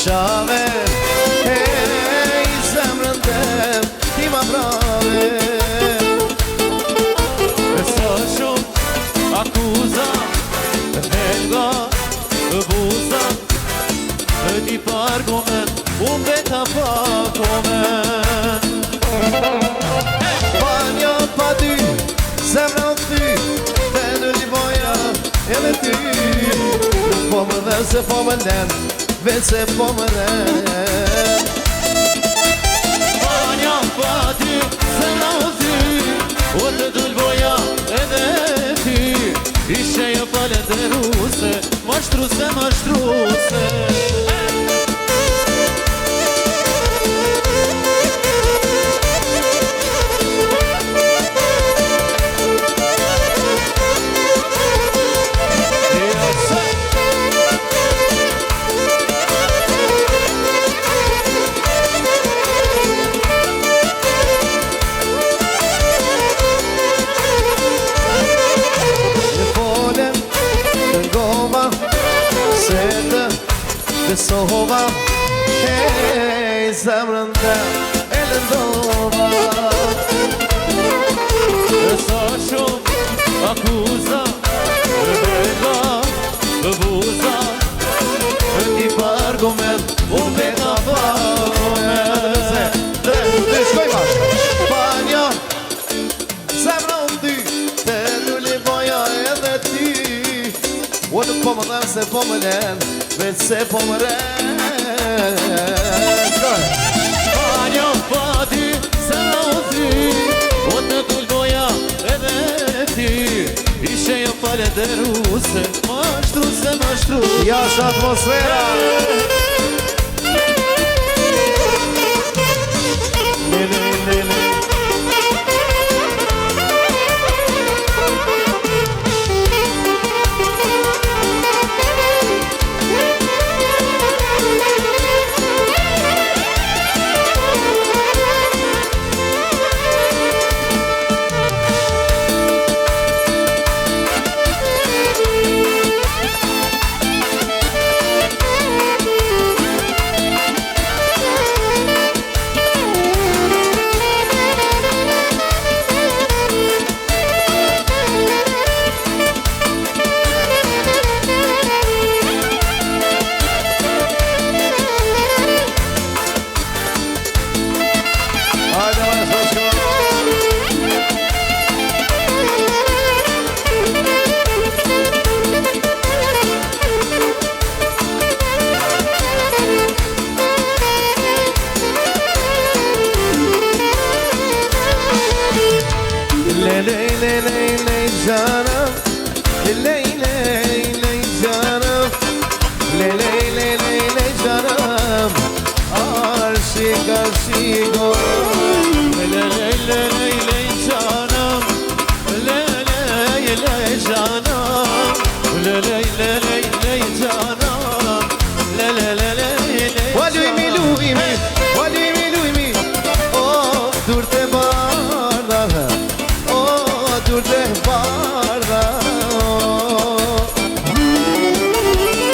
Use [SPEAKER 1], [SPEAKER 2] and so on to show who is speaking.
[SPEAKER 1] shave Hej, zemrën tem ti ma brave
[SPEAKER 2] Sa shumë akuza Helga buza Ti pargomen unë beta pakomen
[SPEAKER 1] Banja pa ty, zemra o ty Te në një boja edhe ty Nuk po më dhe se po më len Vetë se po më len
[SPEAKER 2] Banja pa ty, zemra o ty O të dull boja edhe ty Ishe jo palet e ruse Mashtruse, mashtruse
[SPEAKER 1] Besova, hej, zemrën tem e lëndova
[SPEAKER 2] Sa shumë akuza Helga buza
[SPEAKER 1] Ti pargomen, unë beta pakomen Dhe shkoj bashkë Banja, zemrë unë ty Te lulli boja edhe ti O nuk po më dhem se po më len Vetë se po më ren
[SPEAKER 2] Banja pa ty, zemra o ty O të dull boja edhe ty Ishe jo palet e ruse Mashtruse, mashtruse
[SPEAKER 1] Ja është atmosfera
[SPEAKER 2] Canım